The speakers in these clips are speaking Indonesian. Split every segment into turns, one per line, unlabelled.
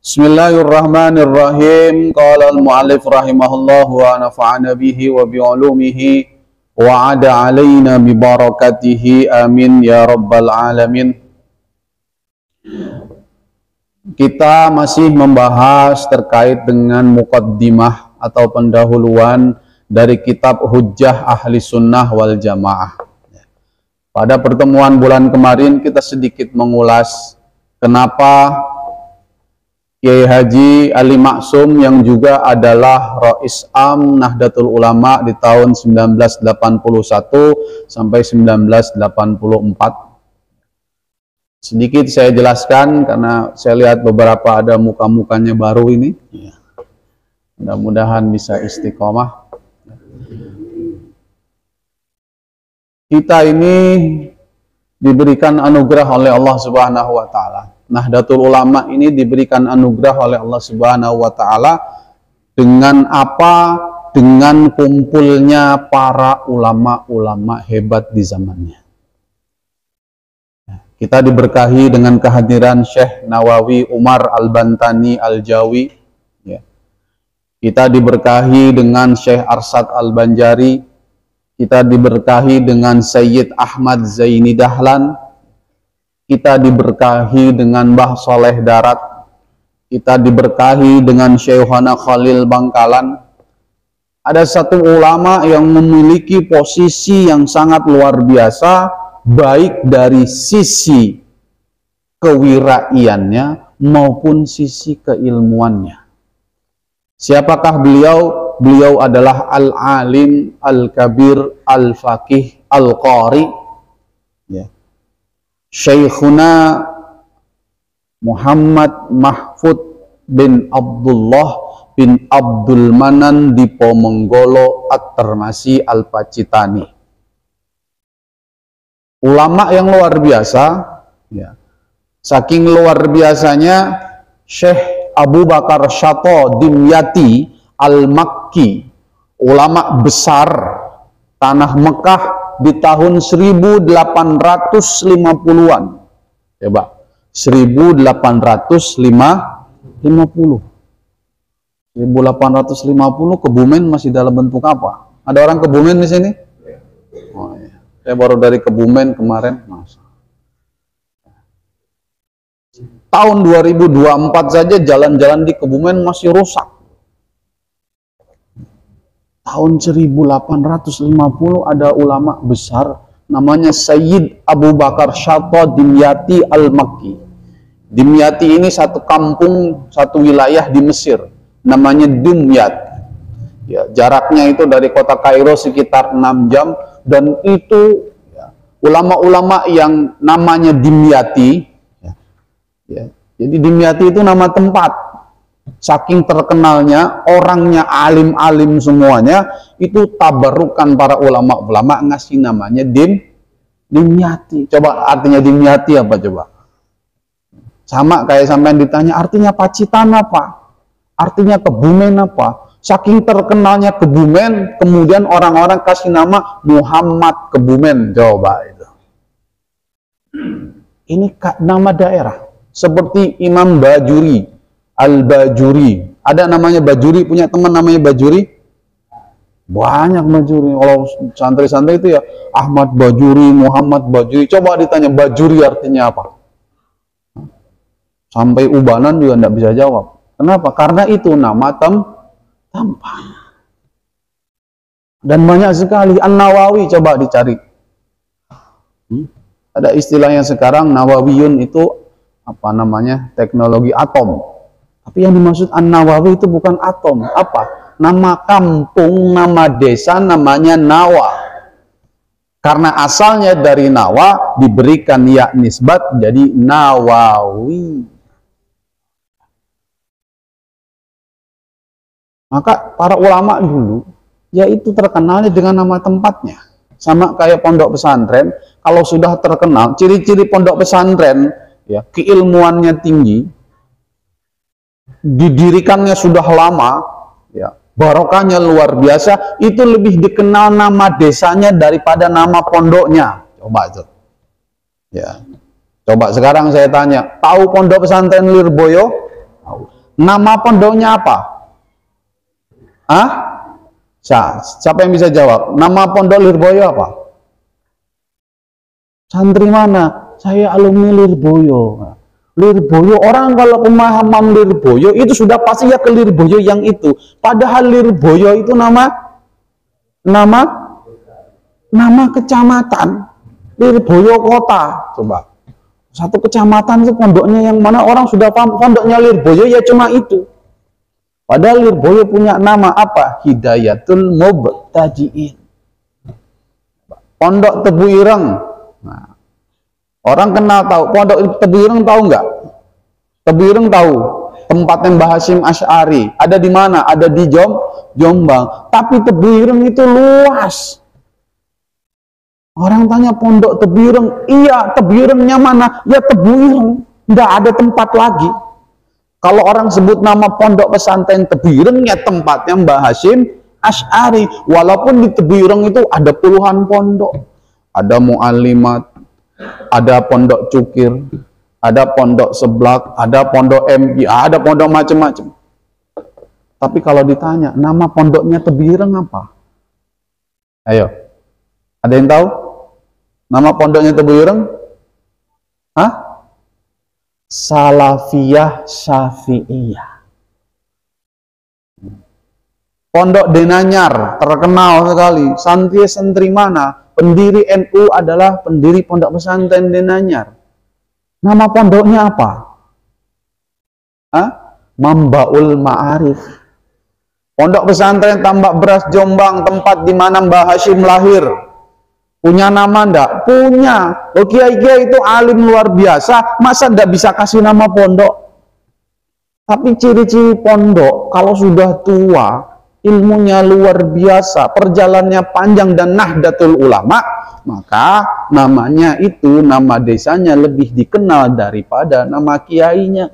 Bismillahirrahmanirrahim. Qala al-mu'allif rahimahullah wa nafa'ana bihi wa bi'ulumihi wa 'ada 'alaina bi barakatihi amin ya rabbal alamin. Kita masih membahas terkait dengan muqaddimah atau pendahuluan dari kitab Hujjah Ahli Sunnah wal Jamaah. Pada pertemuan bulan kemarin kita sedikit mengulas kenapa Kiai Haji Ali Maksum yang juga adalah Rais Am Nahdlatul Ulama di tahun 1981 sampai 1984. Sedikit saya jelaskan karena saya lihat beberapa ada muka-mukanya baru ini. Mudah-mudahan bisa istiqomah. Kita ini diberikan anugerah oleh Allah Subhanahu wa taala. Nahdlatul Ulama ini diberikan anugerah oleh Allah Subhanahu wa taala dengan apa? Dengan kumpulnya para ulama-ulama hebat di zamannya. Kita diberkahi dengan kehadiran Syekh Nawawi Umar Al-Bantani Al-Jawi. Kita diberkahi dengan Syekh Arsad Al-Banjari. Kita diberkahi dengan Sayyid Ahmad Zaini Dahlan. Kita diberkahi dengan Mbah Soleh Darat. Kita diberkahi dengan Syekhana Khalil Bangkalan. Ada satu ulama yang memiliki posisi yang sangat luar biasa, baik dari sisi kewiraiannya maupun sisi keilmuannya. Siapakah beliau? Beliau adalah Al-Alim, Al-Kabir, Al-Faqih, Al-Qari. Syekhuna Muhammad Mahfud bin Abdullah bin Abdul Manan Diponegoro At-Termasi Al-Pacitani. Ulama yang luar biasa, saking luar biasanya Syekh Abu Bakar Syato Dimyati Al-Makki, ulama besar tanah Mekah di tahun 1850-an. Coba, 1850. 1850 Kebumen masih dalam bentuk apa? Ada orang Kebumen di sini? Oh, iya. Saya baru dari Kebumen kemarin. Tahun 2024 saja jalan-jalan di Kebumen masih rusak. Tahun 1850 ada ulama besar namanya Sayyid Abu Bakar Syato Dimyati Al-Makki. Dimyati ini satu kampung, satu wilayah di Mesir namanya Dimyat. Jaraknya itu dari kota Kairo sekitar 6 jam, dan itu ulama-ulama yang namanya Dimyati. Jadi Dimyati itu nama tempat. Saking terkenalnya, orangnya alim-alim semuanya, itu tabarukan para ulama-ulama ngasih namanya Dimyati. Coba artinya Dimyati apa coba? Sama kayak sampean ditanya artinya Pacitan apa? Artinya Kebumen apa? Saking terkenalnya Kebumen, kemudian orang-orang kasih nama Muhammad Kebumen. Coba itu. Ini nama daerah. Seperti Imam Bajuri, Al-Bajuri. Ada namanya Bajuri, punya teman namanya Bajuri? Banyak Bajuri. Kalau santri-santri itu ya Ahmad Bajuri, Muhammad Bajuri. Coba ditanya Bajuri artinya apa? Sampai ubanan juga tidak bisa jawab. Kenapa? Karena itu nama tempat. Dan banyak sekali. An-Nawawi coba dicari. Ada istilahnya sekarang, Nawawiyun itu apa namanya? Teknologi atom. Tapi yang dimaksud An-Nawawi itu bukan atom. Apa? Nama kampung, nama desa namanya Nawa. Karena asalnya dari Nawa diberikan ya nisbat jadi Nawawi. Maka para ulama dulu yaitu terkenalnya dengan nama tempatnya. Sama kayak pondok pesantren, kalau sudah terkenal, ciri-ciri pondok pesantren keilmuannya tinggi, didirikannya sudah lama, barokahnya luar biasa, itu lebih dikenal nama desanya daripada nama pondoknya. Coba itu. Coba sekarang saya tanya, tahu pondok pesantren Lirboyo? Tahu. Nama pondoknya apa? Ah? Siapa yang bisa jawab? Nama pondok Lirboyo apa? Santri mana? Saya alumni Lirboyo. Lirboyo, orang kalau pemahaman Lirboyo itu sudah pasti ya ke Lirboyo yang itu. Padahal Lirboyo itu nama kecamatan. Lirboyo kota. Coba. Satu kecamatan itu pondoknya yang mana, orang sudah paham pondoknya Lirboyo ya cuma itu. Padahal Lirboyo punya nama apa? Hidayatul Mubtadi'in. Pondok Tebu Ireng. Nah, orang kenal tahu. Pondok Tebu Ireng tahu nggak? Tebu Ireng tahu. Tempatnya Mbah Hasyim Asy'ari. Ada di mana? Ada di Jombang. Tapi Tebu Ireng itu luas. Orang tanya pondok Tebu Ireng. Iya, Tebu Irengnya mana? Ya Tebu Ireng. Nggak ada tempat lagi. Kalau orang sebut nama pondok pesantren Tebu Ireng, ya tempatnya Mbah Hasyim Asy'ari. Walaupun di Tebu Ireng itu ada puluhan pondok. Ada Mu'allimat, ada pondok Cukir, ada pondok Seblak, ada pondok MI, ada pondok macam-macam. Tapi kalau ditanya, nama pondoknya Tebu Ireng apa? Ayo, ada yang tahu? Nama pondoknya Tebu Ireng? Hah? Salafiyah Syafi'iyah. Pondok Denanyar, terkenal sekali. Santri mana? Pendiri NU adalah pendiri pondok pesantren Denanyar. Nama pondoknya apa? Hah? Mambaul Ma'arif. Pondok pesantren Tambak Beras Jombang, tempat di mana Mbah Hasyim lahir. Punya nama enggak? Punya. Oh, kiai-kiai itu alim luar biasa, masa enggak bisa kasih nama pondok? Tapi ciri-ciri pondok, kalau sudah tua, ilmunya luar biasa, perjalanannya panjang dan nahdlatul ulama, maka namanya itu, nama desanya lebih dikenal daripada nama kiainya.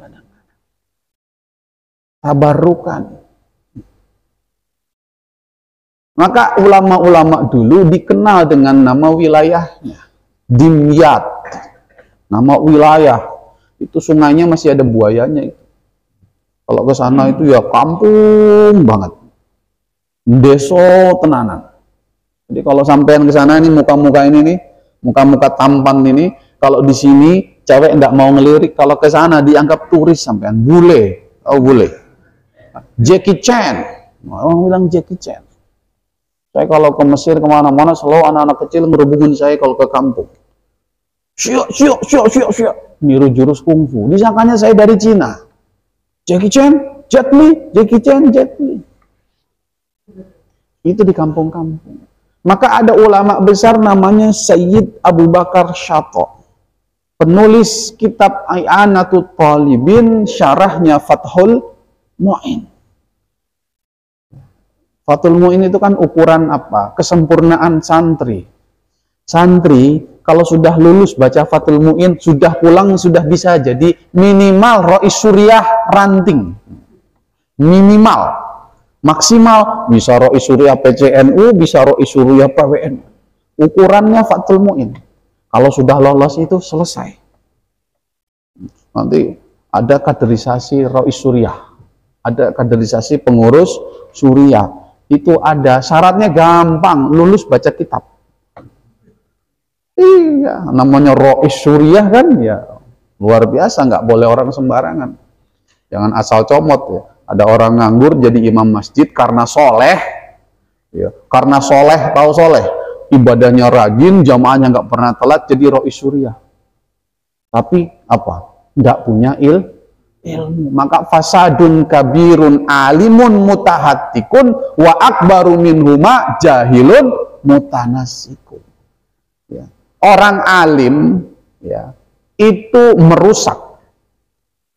Tabarukan. Maka ulama-ulama dulu dikenal dengan nama wilayahnya. Dimyat. Nama wilayah. Itu sungainya masih ada buayanya itu. Kalau ke sana itu ya kampung banget. Deso tenanan. Jadi kalau sampean ke sana ini muka-muka ini nih, muka-muka tampan ini, kalau di sini cewek nggak mau ngelirik, kalau ke sana dianggap turis sampean. Bule. Oh, bule. Jackie Chan. Orang bilang Jackie Chan. Saya kalau ke Mesir kemana-mana selalu anak-anak kecil ngerubungin saya kalau ke kampung. Syok. Niru jurus kungfu. Disangkanya saya dari Cina. Jackie Chan, Jet Li, Jackie Chan, Jet Li. Itu di kampung-kampung. Maka ada ulama besar namanya Sayyid Abu Bakar Syato. Penulis kitab I'anatul Talibin, syarahnya Fathul Mu'in. Fathul Mu'in itu kan ukuran apa? Kesempurnaan santri. Santri kalau sudah lulus baca Fathul Mu'in, sudah pulang sudah bisa jadi minimal Rois Suriah ranting. Minimal. Maksimal bisa Rois Suriah PCNU, bisa Rois Suriah PWN. Ukurannya Fathul Mu'in. Kalau sudah lolos itu selesai. Nanti ada kaderisasi Rois Suriah. Ada kaderisasi pengurus Suriah. Itu ada syaratnya gampang, lulus baca kitab. Iya, namanya Rois Suriah kan ya luar biasa, nggak boleh orang sembarangan. Jangan asal comot ya. Ada orang nganggur jadi imam masjid karena soleh, ya. Karena soleh, tahu soleh, ibadahnya rajin, jamaahnya nggak pernah telat, jadi Rois Suriah. Tapi apa? Nggak punya ilmu. Maka fasadun kabirun alimun mutahattikun wa akbaru minhuma jahilun mutanasikun. Ya. Orang alim ya itu merusak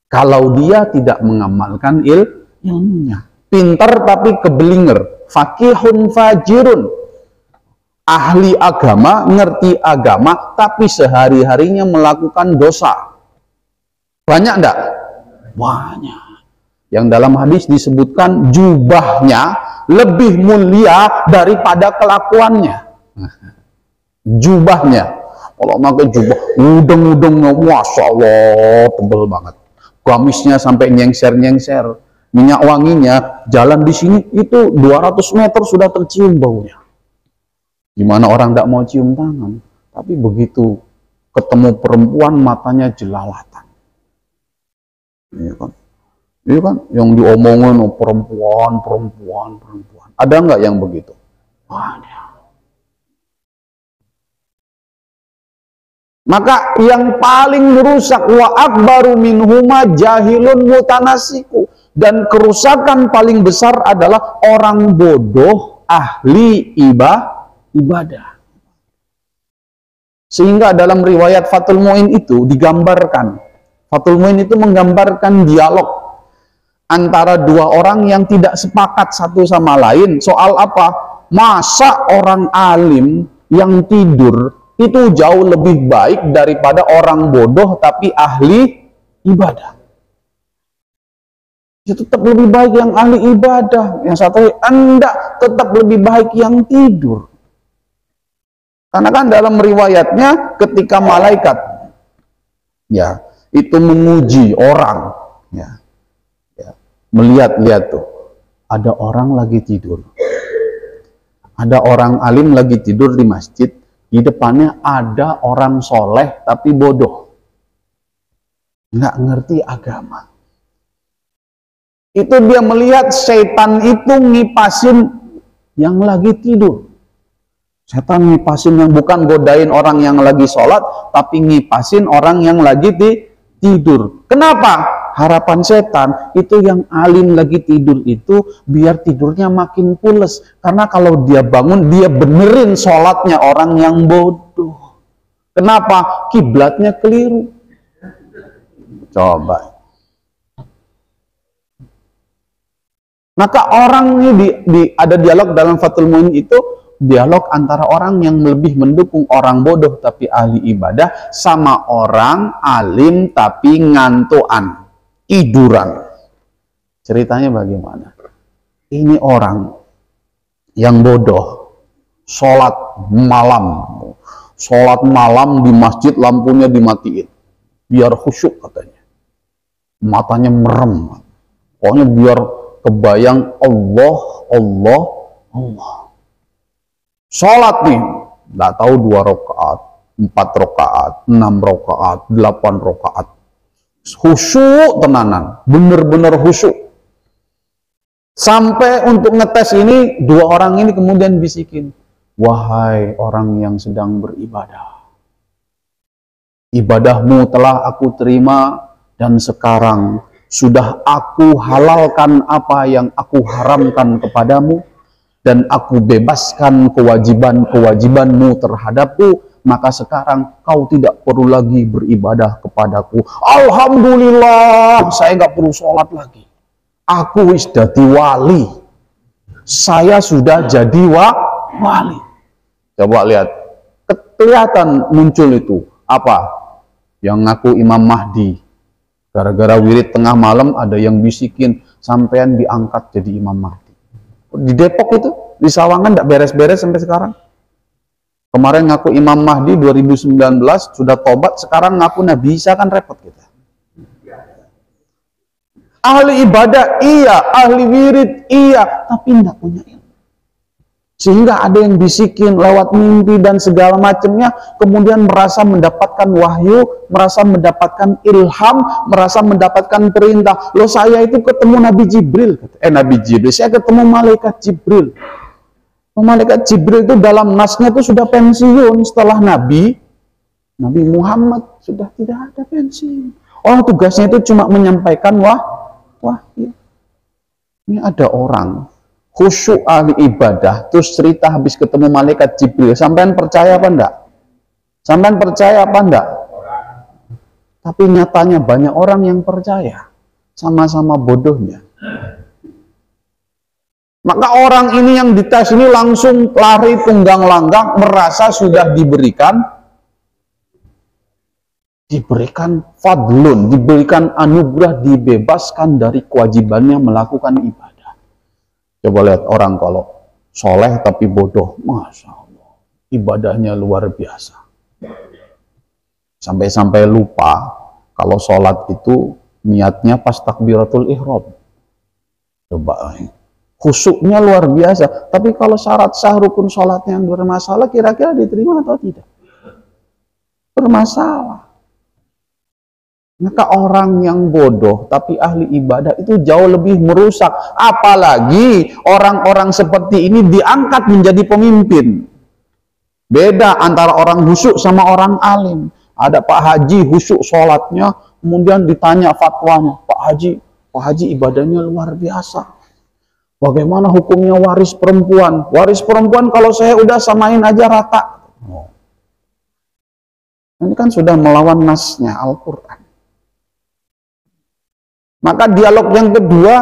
kalau dia tidak mengamalkan ilmunya. Pintar tapi kebelinger, fakihun fajirun, ahli agama, ngerti agama tapi sehari-harinya melakukan dosa. Banyak enggak? Banyak. Yang dalam hadis disebutkan jubahnya lebih mulia daripada kelakuannya. Jubahnya. Kalau pakai jubah udeng-udengnya, masya Allah, tebel banget. gamisnya sampai nyengser-nyengser, minyak wanginya, jalan di sini itu 200 meter sudah tercium baunya. Gimana orang tidak mau cium tangan? Tapi begitu ketemu perempuan matanya jelalatan. Iya kan? Iya kan? Yang diomongin oh, perempuan. Ada nggak yang begitu? Ada. Maka yang paling merusak wa akbaru minhuma jahilun mutanasiku, dan kerusakan paling besar adalah orang bodoh ahli ibadah. Sehingga dalam riwayat Fathul Mu'in itu digambarkan, Fathul Mu'in itu menggambarkan dialog antara dua orang yang tidak sepakat satu sama lain soal apa? Masa orang alim yang tidur itu jauh lebih baik daripada orang bodoh tapi ahli ibadah. Ya tetap lebih baik yang ahli ibadah. Yang satu Anda tetap lebih baik yang tidur. Karena kan dalam riwayatnya ketika malaikat ya itu menguji orang ya, melihat-lihat tuh ada orang lagi tidur. Ada orang alim lagi tidur di masjid. Di depannya ada orang soleh tapi bodoh, nggak ngerti agama. Itu dia melihat setan itu ngipasin yang lagi tidur. Setan ngipasin yang bukan godain orang yang lagi sholat, tapi ngipasin orang yang lagi tidur. Kenapa? Harapan setan itu yang alim lagi tidur itu biar tidurnya makin pules. Karena kalau dia bangun, dia benerin sholatnya orang yang bodoh. Kenapa? Kiblatnya keliru. Coba. Maka orang ini ada dialog dalam Fathul Mu'in itu, dialog antara orang yang lebih mendukung orang bodoh tapi ahli ibadah sama orang alim tapi ngantuan. Tiduran. Ceritanya bagaimana? Ini orang yang bodoh sholat malam di masjid, lampunya dimatiin biar khusyuk katanya, matanya merem, pokoknya biar kebayang Allah. Sholat nih nggak tahu 2 rakaat, 4 rakaat, 6 rakaat, 8 rakaat, khusyuk tenanan, bener-bener khusyuk. Sampai untuk ngetes ini, dua orang ini kemudian bisikin, wahai orang yang sedang beribadah, ibadahmu telah aku terima dan sekarang sudah aku halalkan apa yang aku haramkan kepadamu dan aku bebaskan kewajiban-kewajibanmu terhadapku. Maka sekarang kau tidak perlu lagi beribadah kepadaku. Alhamdulillah, saya nggak perlu sholat lagi. Aku wis dadi wali. Saya sudah jadi wali. Coba lihat, kelihatan muncul itu apa? Yang ngaku Imam Mahdi. Gara-gara wirid tengah malam ada yang bisikin, sampean diangkat jadi Imam Mahdi. Di Depok itu, di Sawangan nggak beres-beres sampai sekarang. Kemarin ngaku Imam Mahdi 2019 sudah tobat, sekarang ngaku Nabi Isa, kan repot kita. Ahli ibadah iya, ahli wirid iya, tapi tidak punya ilmu. Sehingga ada yang bisikin lewat mimpi dan segala macamnya, kemudian merasa mendapatkan wahyu, merasa mendapatkan ilham, merasa mendapatkan perintah. Loh, saya itu ketemu Nabi Jibril, saya ketemu malaikat Jibril. Malaikat Jibril itu dalam nasnya itu sudah pensiun setelah Nabi Muhammad sudah tidak ada pensiun. Orang tugasnya itu cuma menyampaikan wahyu. Ini ada orang khusyuk ahli ibadah, terus cerita habis ketemu malaikat Jibril. Sampean percaya apa enggak? Sampean percaya apa enggak? Tapi nyatanya banyak orang yang percaya, sama-sama bodohnya. Maka orang ini yang dites ini langsung lari tunggang langgang, merasa sudah diberikan fadlun, diberikan anugerah, dibebaskan dari kewajibannya melakukan ibadah. Coba lihat orang kalau soleh tapi bodoh, Masya Allah, ibadahnya luar biasa. Sampai-sampai lupa kalau sholat itu niatnya pas takbiratul ihram. Coba, khusyuknya luar biasa. Tapi kalau syarat sah rukun sholatnya yang bermasalah, kira-kira diterima atau tidak? Bermasalah. Maka orang yang bodoh tapi ahli ibadah itu jauh lebih merusak. Apalagi orang-orang seperti ini diangkat menjadi pemimpin. Beda antara orang khusyuk sama orang alim. Ada Pak Haji khusyuk sholatnya, kemudian ditanya fatwanya, Pak Haji ibadahnya luar biasa. Bagaimana hukumnya waris perempuan? Waris perempuan kalau saya udah samain aja rata. Ini kan sudah melawan nasnya Al-Quran. Maka dialog yang kedua,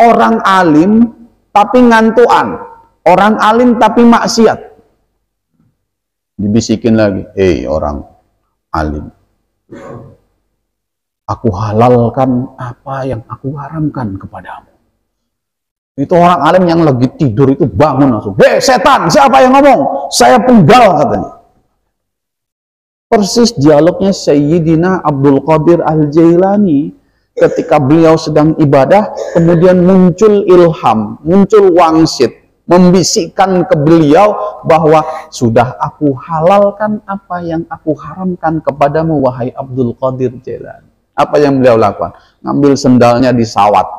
orang alim tapi ngantuan. Orang alim tapi maksiat. Dibisikin lagi, orang alim, aku halalkan apa yang aku haramkan kepadamu. Itu orang alim yang lagi tidur itu bangun langsung, setan, siapa yang ngomong? Saya penggal, katanya. Persis dialognya Sayyidina Abdul Qadir Al-Jailani ketika beliau sedang ibadah, kemudian muncul ilham, muncul wangsit, membisikkan ke beliau bahwa sudah aku halalkan apa yang aku haramkan kepadamu, wahai Abdul Qadir Jailani. Apa yang beliau lakukan? Ngambil sendalnya disawat.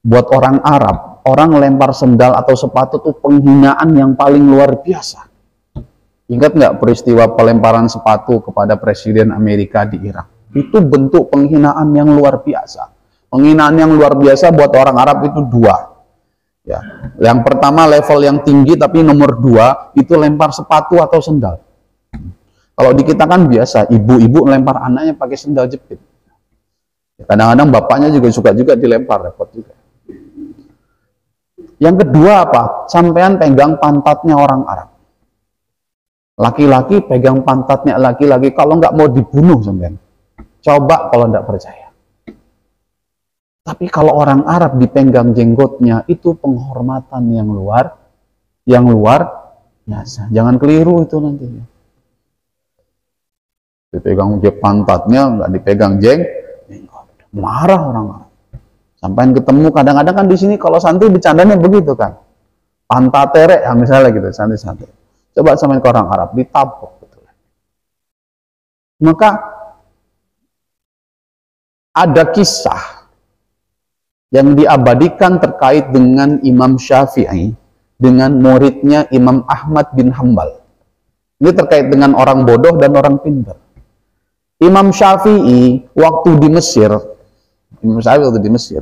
Buat orang Arab, orang lempar sendal atau sepatu itu penghinaan yang paling luar biasa. Ingat nggak peristiwa pelemparan sepatu kepada Presiden Amerika di Irak? Itu bentuk penghinaan yang luar biasa. Penghinaan yang luar biasa buat orang Arab itu dua. Ya, yang pertama level yang tinggi, tapi nomor dua itu lempar sepatu atau sendal. Kalau di kita kan biasa, ibu-ibu lempar anaknya pakai sendal jepit. Kadang-kadang bapaknya juga suka juga dilempar, repot juga. Yang kedua apa? Sampean pegang pantatnya orang Arab. Laki-laki pegang pantatnya laki-laki, kalau nggak mau dibunuh sampean. Coba kalau tidak percaya. Tapi kalau orang Arab dipenggang jenggotnya, itu penghormatan yang luar biasa. Jangan keliru itu nantinya. Dipegang pantatnya, nggak dipegang jenggot. Marah orang Arab. Sampai ketemu kadang-kadang kan di sini kalau santri bercandanya begitu kan. Pantat terek, ya misalnya gitu, santri-santri. Coba sama ke orang Arab, ditabok betul. Maka ada kisah yang diabadikan terkait dengan Imam Syafi'i dengan muridnya Imam Ahmad bin Hambal. Ini terkait dengan orang bodoh dan orang pintar. Imam Syafi'i waktu di Mesir,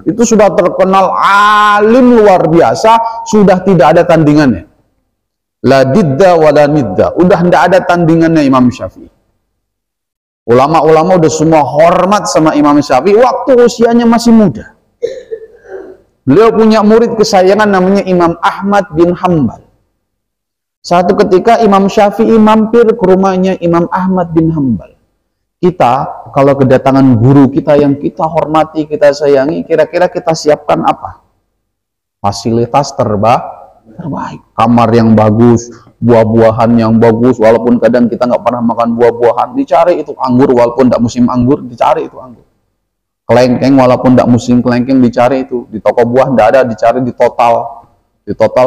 itu sudah terkenal alim luar biasa, sudah tidak ada tandingannya. La didda wa la nidda, udah tidak ada tandingannya Imam Syafi'i. Ulama-ulama udah semua hormat sama Imam Syafi'i waktu usianya masih muda. Beliau punya murid kesayangan namanya Imam Ahmad bin Hambal. Satu ketika Imam Syafi'i mampir ke rumahnya Imam Ahmad bin Hambal. Kita kalau kedatangan guru kita yang kita hormati, kita sayangi, kira-kira kita siapkan apa? Fasilitas terbaik, kamar yang bagus, buah-buahan yang bagus, walaupun kadang kita nggak pernah makan buah-buahan, dicari itu anggur, walaupun tidak musim anggur, dicari itu anggur. Kelengkeng, walaupun tidak musim kelengkeng, dicari itu. Di toko buah tidak ada, dicari di total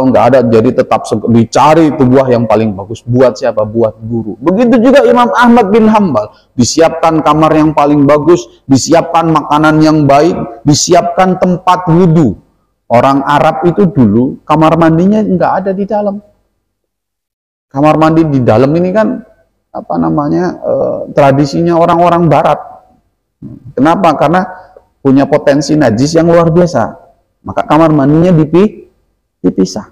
nggak ada, jadi tetap dicari itu buah yang paling bagus. Buat siapa? Buat guru. Begitu juga Imam Ahmad bin Hambal, disiapkan kamar yang paling bagus, disiapkan makanan yang baik, disiapkan tempat wudhu. Orang Arab itu dulu kamar mandinya nggak ada di dalam. Kamar mandi di dalam ini kan apa namanya tradisinya orang-orang Barat. Kenapa? Karena punya potensi najis yang luar biasa. Maka kamar mandinya dipisah.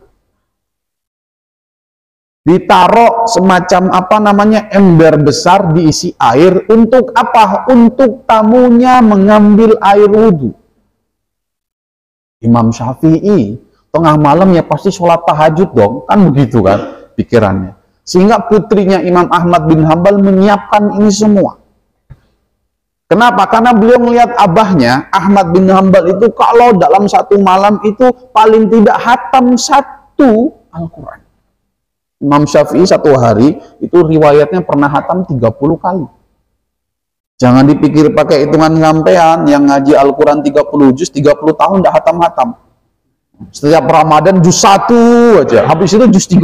Ditaruh semacam apa namanya ember besar diisi air untuk apa? Untuk tamunya mengambil air wudhu. Imam Syafi'i tengah malam ya pasti sholat tahajud dong, kan begitu kan pikirannya. Sehingga putrinya Imam Ahmad bin Hambal menyiapkan ini semua. Kenapa? Karena beliau melihat abahnya Ahmad bin Hambal itu kalau dalam satu malam itu paling tidak hatam satu Al-Quran. Imam Syafi'i satu hari itu riwayatnya pernah hatam 30 kali. Jangan dipikir pakai hitungan sampean yang ngaji Al-Quran 30 juz, 30 tahun dah hatam-hatam. Setiap Ramadan juz 1 aja, habis itu juz 30.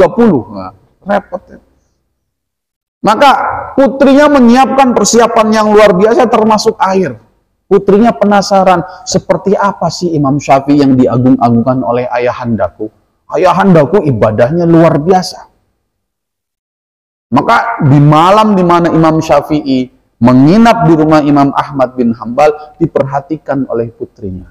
Nah, repot ya. Maka putrinya menyiapkan persiapan yang luar biasa termasuk air. Putrinya penasaran, seperti apa sih Imam Syafi'i yang diagung-agungkan oleh ayahandaku? Ayahandaku ibadahnya luar biasa. Maka di malam di mana Imam Syafi'i menginap di rumah Imam Ahmad bin Hambal, diperhatikan oleh putrinya.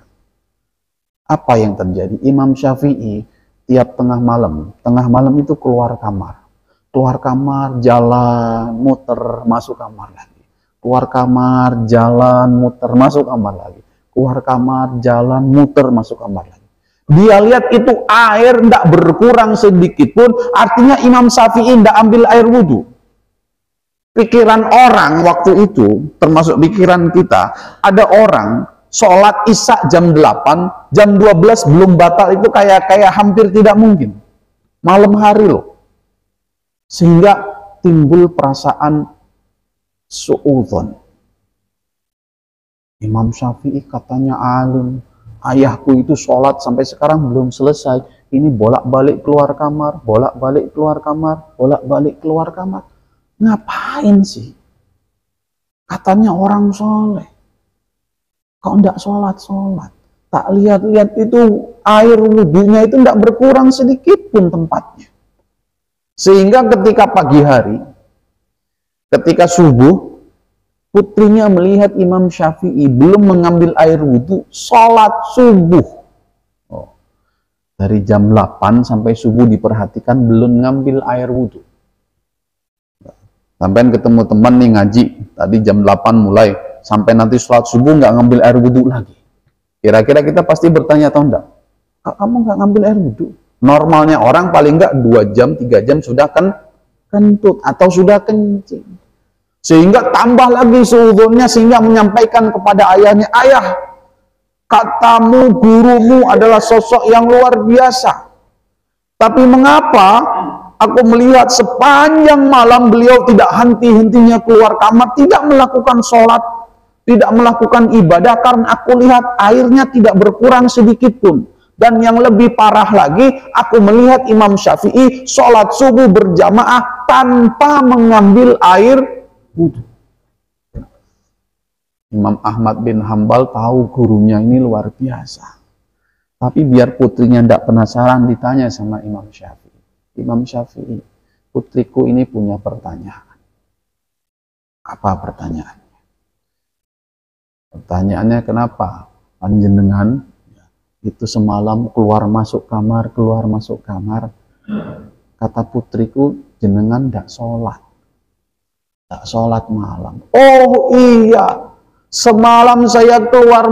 Apa yang terjadi? Imam Syafi'i tiap tengah malam itu keluar kamar. Keluar kamar, jalan, muter, masuk kamar lagi. Keluar kamar, jalan, muter, masuk kamar lagi. Keluar kamar, jalan, muter, masuk kamar lagi. Dia lihat itu air tidak berkurang sedikit pun, artinya Imam Syafi'i tidak ambil air wudhu. Pikiran orang waktu itu, termasuk pikiran kita, ada orang sholat isya jam 8, jam 12 belum batal, itu kayak hampir tidak mungkin. Malam hari loh. Sehingga timbul perasaan suudzon. Imam Syafi'i katanya alim, ayahku itu sholat sampai sekarang belum selesai. Ini bolak-balik keluar kamar, bolak-balik keluar kamar, bolak-balik keluar kamar. Ngapain sih? Katanya orang soleh. Kok enggak sholat-sholat? Tak lihat-lihat itu air wudhunya itu enggak berkurang sedikit pun tempatnya. Sehingga ketika pagi hari, ketika subuh, putrinya melihat Imam Syafi'i belum mengambil air wudhu, sholat subuh. Oh, dari jam 8 sampai subuh diperhatikan belum ngambil air wudhu. Sampai ketemu teman nih ngaji, tadi jam 8 mulai, sampai nanti sholat subuh nggak ngambil air wudhu lagi. Kira-kira kita pasti bertanya atau enggak? Kamu nggak ngambil air wudhu? Normalnya orang paling nggak 2 jam, 3 jam sudah kentut atau sudah kencing. Sehingga tambah lagi suudzonnya, sehingga menyampaikan kepada ayahnya, ayah, katamu, gurumu adalah sosok yang luar biasa. Tapi mengapa aku melihat sepanjang malam beliau tidak henti-hentinya keluar kamar, tidak melakukan sholat, tidak melakukan ibadah, karena aku lihat airnya tidak berkurang sedikit pun. Dan yang lebih parah lagi, aku melihat Imam Syafi'i sholat subuh berjamaah tanpa mengambil air wudhu. Imam Ahmad bin Hambal tahu gurunya ini luar biasa. Tapi biar putrinya tidak penasaran, ditanya sama Imam Syafi'i. Imam Syafi'i, putriku ini punya pertanyaan. Apa pertanyaannya? Pertanyaannya, kenapa panjenengan itu semalam keluar masuk kamar, kata putriku, jenengan tidak sholat. Tak sholat malam. Oh iya, semalam saya keluar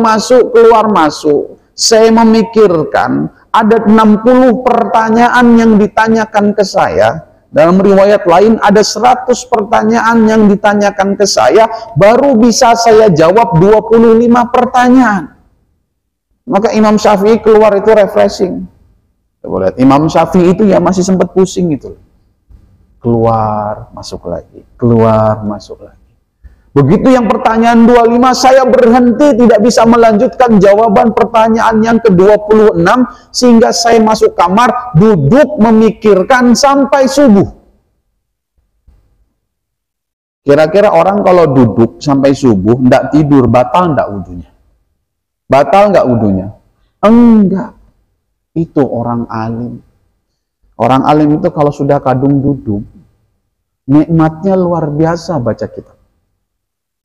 masuk. Saya memikirkan ada 60 pertanyaan yang ditanyakan ke saya. Dalam riwayat lain ada 100 pertanyaan yang ditanyakan ke saya, baru bisa saya jawab 25 pertanyaan. Maka Imam Syafi'i keluar itu refreshing. Coba lihat, Imam Syafi'i itu ya masih sempat pusing gitu. Keluar, masuk lagi. Keluar, masuk lagi. Begitu yang pertanyaan 25, saya berhenti, tidak bisa melanjutkan jawaban pertanyaan yang ke-26, sehingga saya masuk kamar, duduk memikirkan sampai subuh. Kira-kira orang kalau duduk sampai subuh, tidak tidur, batal tidak wudhunya? Batal nggak wudhunya? Enggak. Itu orang alim. Orang alim itu kalau sudah kadung duduk, nikmatnya luar biasa baca kitab.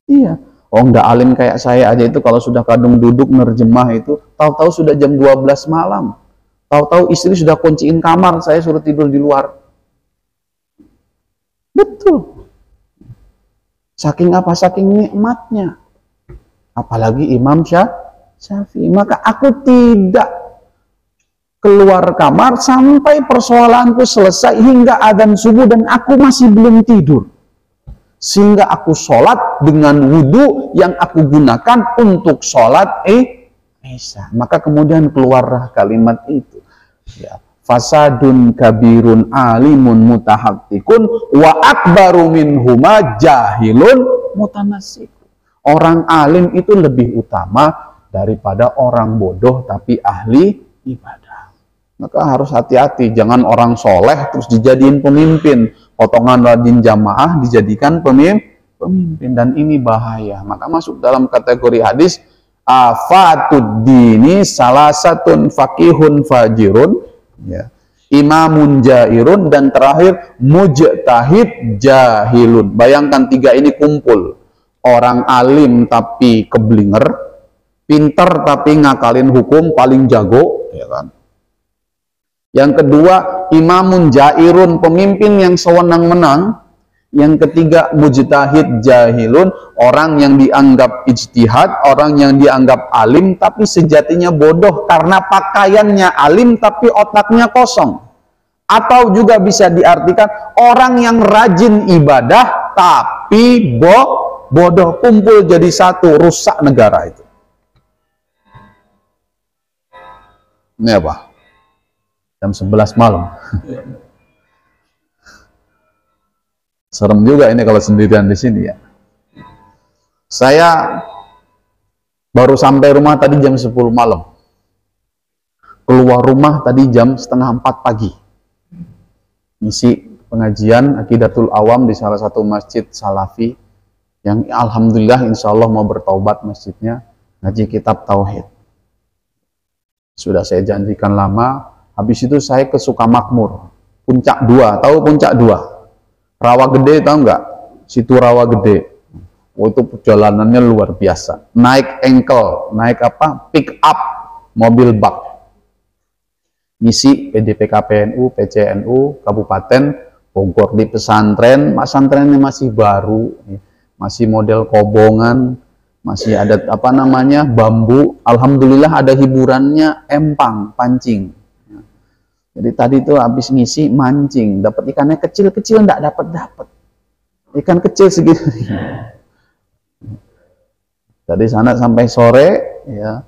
Iya. Oh, nggak alim kayak saya aja itu kalau sudah kadung duduk nerjemah itu, tahu-tahu sudah jam 12 malam. Tahu-tahu istri sudah kunciin kamar, saya suruh tidur di luar. Betul. Saking apa? Saking nikmatnya. Apalagi Imam Syafi'i. Maka aku tidak keluar kamar sampai persoalanku selesai hingga adzan subuh dan aku masih belum tidur. Sehingga aku sholat dengan wudhu yang aku gunakan untuk sholat Isya. Maka kemudian keluarlah kalimat itu. Ya. Fasadun kabirun alimun mutahaktikun wa akbaru minhuma jahilun mutanasik. Orang alim itu lebih utama daripada orang bodoh tapi ahli ibadah. Maka harus hati-hati, jangan orang soleh terus dijadiin pemimpin, potongan rajin jamaah dijadikan pemimpin, dan ini bahaya. Maka masuk dalam kategori hadis afatud dini salasatun fakihun fajirun, ya, imamun jairun, dan terakhir mujtahid jahilun. Bayangkan tiga ini kumpul, orang alim tapi keblinger, pinter tapi ngakalin hukum, paling jago, ya kan. Yang kedua, imamun jairun, pemimpin yang sewenang-wenang. Yang ketiga, mujtahid jahilun, orang yang dianggap ijtihad, orang yang dianggap alim tapi sejatinya bodoh karena pakaiannya alim tapi otaknya kosong. Atau juga bisa diartikan orang yang rajin ibadah tapi bodoh, kumpul jadi satu, rusak negara itu. Ini apa? Jam 11 malam. Serem juga ini kalau sendirian di sini ya. Saya baru sampai rumah tadi jam 10 malam. Keluar rumah tadi jam setengah 4 pagi. Ngisi pengajian Aqidatul Awam di salah satu masjid Salafi yang alhamdulillah insya Allah mau bertaubat masjidnya, ngaji kitab Tauhid. Sudah saya janjikan lama. Habis itu saya ke Sukamakmur, Puncak 2, tahu Puncak 2? Rawa Gede tahu nggak? Situ Rawa Gede. Oh, itu perjalanannya luar biasa. Naik engkel, naik apa? Pick up, mobil bak. Ngisi PDPKPNU, PCNU, Kabupaten Bogor di pesantrennya masih baru, masih model kobongan, masih ada apa namanya bambu. Alhamdulillah ada hiburannya, empang, pancing. Jadi tadi tuh habis ngisi mancing, dapat ikannya kecil-kecil, enggak dapat. Ikan kecil segitu. Tadi sana sampai sore ya,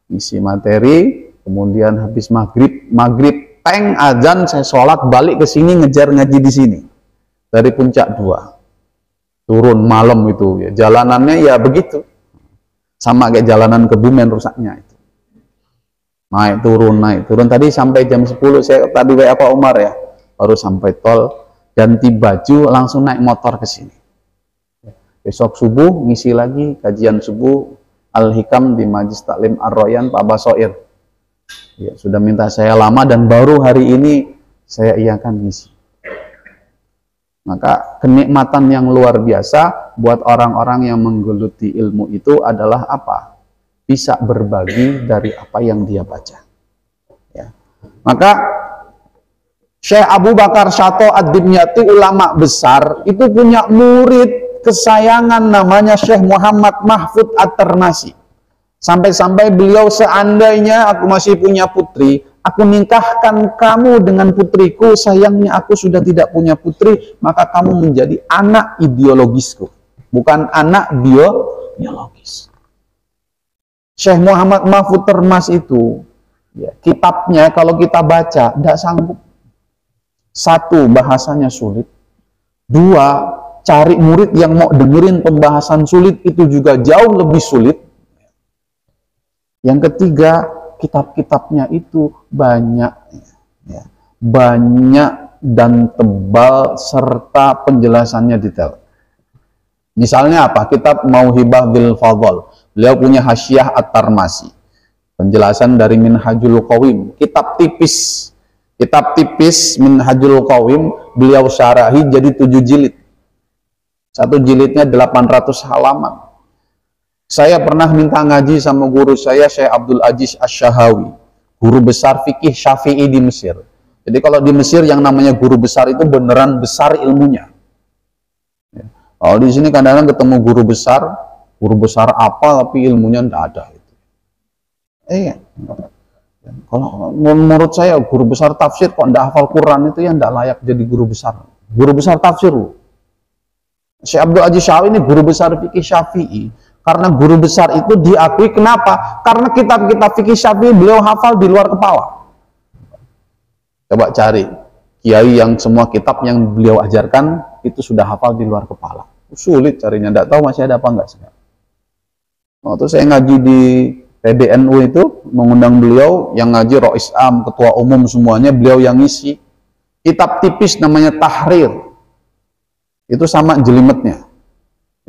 isi materi, kemudian habis maghrib teng azan, saya sholat balik ke sini ngejar ngaji di sini. Dari Puncak 2. Turun malam itu ya, jalanannya ya begitu. Sama kayak jalanan Kebumen rusaknya itu. Naik turun. Tadi sampai jam 10 saya tadi WA Pak Umar ya, baru sampai tol, ganti baju langsung naik motor ke sini. Besok subuh ngisi lagi kajian subuh Al-Hikam di Majlis Taklim Ar-Royan Pak Basoir. Ya, sudah minta saya lama dan baru hari ini saya iakan ngisi. Maka kenikmatan yang luar biasa buat orang-orang yang menggeluti ilmu itu adalah apa? Bisa berbagi dari apa yang dia baca. Ya. Maka Syekh Abu Bakar Syato Ad-Dimyati, ulama besar, itu punya murid kesayangan namanya Syekh Muhammad Mahfud At-Tarnasi. Sampai-sampai beliau, seandainya aku masih punya putri, aku nikahkan kamu dengan putriku, sayangnya aku sudah tidak punya putri, maka kamu menjadi anak ideologisku, bukan anak biologis. Syekh Muhammad Mahfud Termas itu, ya, kitabnya kalau kita baca, tidak sanggup. Satu, bahasanya sulit. Dua, cari murid yang mau dengerin pembahasan sulit itu juga jauh lebih sulit. Yang ketiga, kitab-kitabnya itu banyak, ya, banyak dan tebal serta penjelasannya detail. Misalnya apa? Kitab Mauhibah bil Fadl. Beliau punya Hasyiah At-Tarmasi. Penjelasan dari Minhajul Qawim. Kitab tipis Minhajul Qawim beliau syarahi jadi 7 jilid. Satu jilidnya 800 halaman. Saya pernah minta ngaji sama guru saya, Syekh Abdul Aziz Asy-Syahawi, guru besar fikih Syafi'i di Mesir. Jadi kalau di Mesir yang namanya guru besar itu beneran besar ilmunya. Kalau di sini kadang-kadang ketemu guru besar apa tapi ilmunya tidak ada. Kalau menurut saya guru besar tafsir kok tidak hafal Quran itu ya tidak layak jadi guru besar. Guru besar tafsir loh. Syekh Abdul Aziz Syahawi ini guru besar fikih Syafi'i. Karena guru besar itu diakui, kenapa? Karena kitab-kitab fikih Syafi'i beliau hafal di luar kepala. Coba cari kiai yang semua kitab yang beliau ajarkan itu sudah hafal di luar kepala. Sulit carinya, tidak tahu masih ada apa enggak sekarang. Waktu saya ngaji di PDNU itu, mengundang beliau, yang ngaji Rois Am, ketua umum semuanya, beliau yang ngisi. Kitab tipis namanya Tahrir. Itu sama jelimetnya.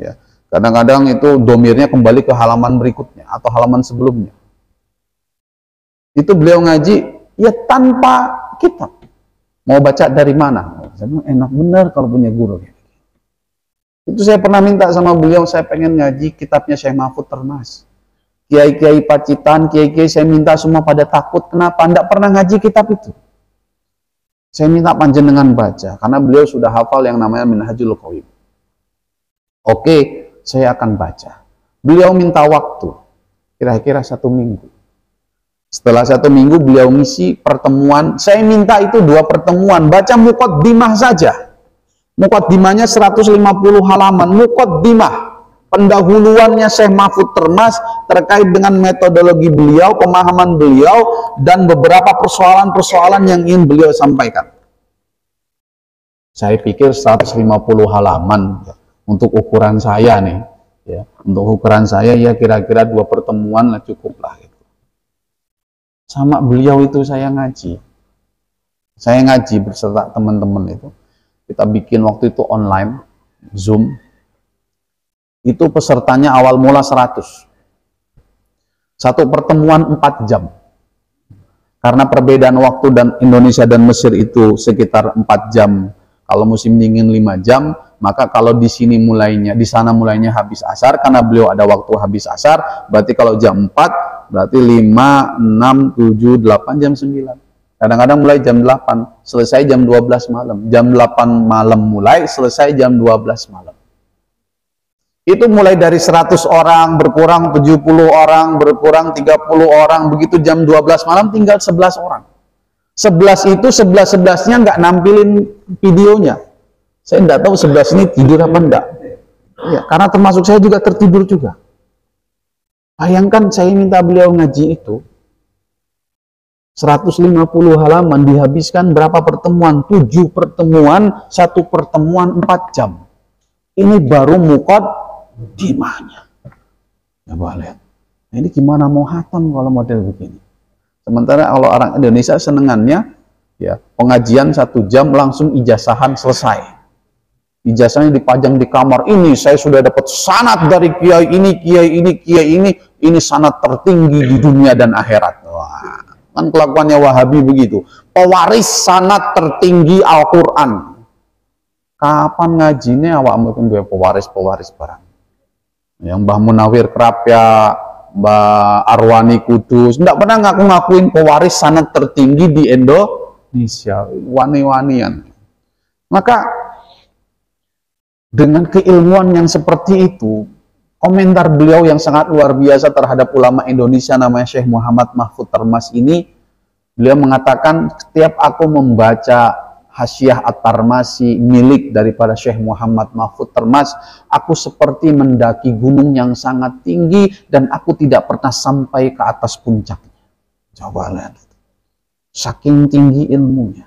Ya. Kadang-kadang itu domirnya kembali ke halaman berikutnya atau halaman sebelumnya. Itu beliau ngaji, ya tanpa kitab. Mau baca dari mana? Saya bilang, enak benar kalau punya guru. Itu saya pernah minta sama beliau, saya pengen ngaji kitabnya Syekh Mahfud Termas. Kiai-kiai Pacitan, kiai-kiai saya minta semua pada takut. Kenapa? Tidak pernah ngaji kitab itu. Saya minta panjenengan baca, karena beliau sudah hafal yang namanya Minhajul Qayyim. Oke, saya akan baca. Beliau minta waktu, kira-kira 1 minggu. Setelah 1 minggu beliau ngisi pertemuan, saya minta itu 2 pertemuan, baca muqaddimah saja. Muqaddimahnya 150 halaman, muqaddimah. Pendahuluannya Syekh Mahfud Termas terkait dengan metodologi beliau, pemahaman beliau, dan beberapa persoalan-persoalan yang ingin beliau sampaikan. Saya pikir 150 halaman untuk ukuran saya nih, ya, untuk ukuran saya ya kira-kira 2 pertemuan lah cukup lah. Gitu. Sama beliau itu saya ngaji beserta teman-teman itu. Kita bikin waktu itu online, Zoom. Itu pesertanya awal mula 100. Satu pertemuan 4 jam. Karena perbedaan waktu dan Indonesia dan Mesir itu sekitar 4 jam. Kalau musim dingin 5 jam, maka kalau di sini mulainya, di sana mulainya habis asar, karena beliau ada waktu habis asar, berarti kalau jam 4, berarti 5, 6, 7, 8, jam 9. Kadang-kadang mulai jam 8, selesai jam 12 malam. Jam 8 malam mulai, selesai jam 12 malam. Itu mulai dari 100 orang, berkurang 70 orang, berkurang 30 orang, begitu jam 12 malam tinggal 11 orang. 11 itu 11-11-nya nggak nampilin videonya. Saya nggak tahu 11 ini tidur apa enggak. Ya, karena termasuk saya juga tertidur juga. Bayangkan saya minta beliau ngaji itu, 150 halaman dihabiskan berapa pertemuan? 7 pertemuan, 1 pertemuan 4 jam. Ini baru muqaddimahnya. Coba lihat. Nah, ini gimana mau hatam kalau model begini? Sementara kalau orang Indonesia senengannya ya pengajian 1 jam langsung ijazahan selesai. Ijazahnya dipajang di kamar. Ini saya sudah dapat sanad dari kiai ini, kiai ini, kiai ini sanad tertinggi di dunia dan akhirat. Wah. Kan kelakuannya Wahabi begitu. Pewaris sanad tertinggi Al-Quran. Kapan ngajinya awak mungkin dua pewaris barang. Yang Mbah Munawir Krapya, Mbah Arwani Kudus, tidak pernah ngaku-ngakuin pewaris sanad tertinggi di Indonesia. Wani-wanian. Maka dengan keilmuan yang seperti itu, komentar beliau yang sangat luar biasa terhadap ulama Indonesia namanya Syekh Muhammad Mahfud Termas ini, beliau mengatakan setiap aku membaca Hasyiah At-Tarmasi milik daripada Syekh Muhammad Mahfud Termas, aku seperti mendaki gunung yang sangat tinggi dan aku tidak pernah sampai ke atas puncaknya. Coba lihat. Saking tinggi ilmunya.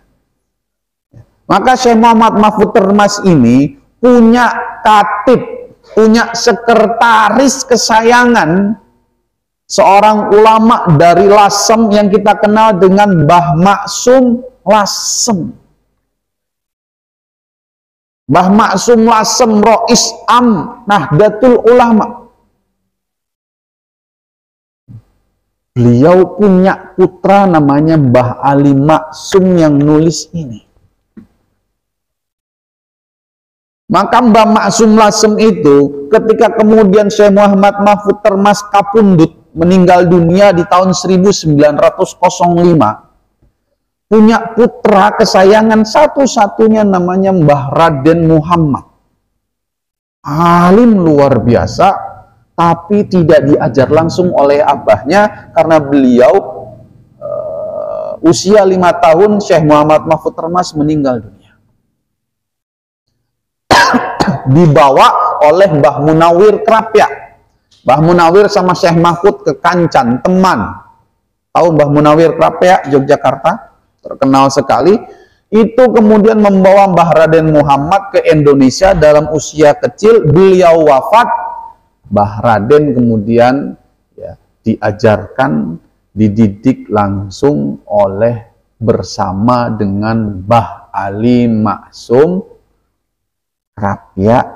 Maka Syekh Muhammad Mahfud Termas ini punya katib, punya sekretaris kesayangan, seorang ulama dari Lasem yang kita kenal dengan Mbah Maksum Lasem. Mbah Maksum Lasem Rois Am Nahdlatul Ulama. Beliau punya putra namanya Mbah Ali Maksum yang nulis ini. Maka Mbah Maksum Lasem itu ketika kemudian Syekh Muhammad Mahfud Termas kapundut meninggal dunia di tahun 1905, punya putra kesayangan satu-satunya namanya Mbah Raden Muhammad. Alim luar biasa, tapi tidak diajar langsung oleh abahnya karena beliau usia 5 tahun Syekh Muhammad Mahfud Termas meninggal dunia. Dibawa oleh Mbah Munawir Krapya. Mbah Munawir sama Syekh Mahfud ke Kancan, teman. Tahu Mbah Munawir Krapya, Yogyakarta, terkenal sekali. Itu kemudian membawa Mbah Raden Muhammad ke Indonesia dalam usia kecil. Beliau wafat Mbah Raden kemudian ya, diajarkan, dididik langsung oleh bersama dengan Mbah Ali Maksum Krapyak,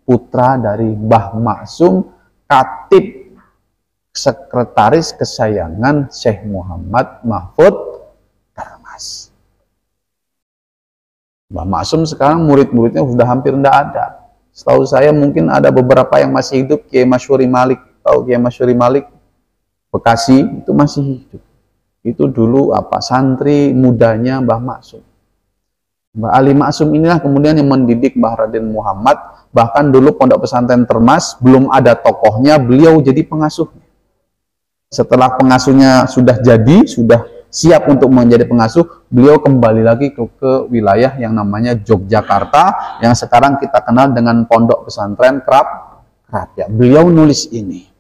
putra dari Mbah Maksum, katib sekretaris kesayangan Syekh Muhammad Mahfud Darmas. Mbah Maksum sekarang murid-muridnya sudah hampir tidak ada. Setahu saya mungkin ada beberapa yang masih hidup. Kiai Masyuri Malik, tahu Kiai Masyuri Malik Bekasi, itu masih hidup. Itu dulu santri mudanya Mbah Maksum. Mbah Ali Maksum inilah kemudian yang mendidik Mbah Raden Muhammad. Bahkan dulu pondok pesantren Termas belum ada tokohnya, beliau jadi pengasuhnya. Setelah pengasuhnya sudah jadi, sudah siap untuk menjadi pengasuh, beliau kembali lagi ke wilayah yang namanya Yogyakarta, yang sekarang kita kenal dengan pondok pesantren Krapyak. Beliau nulis ini.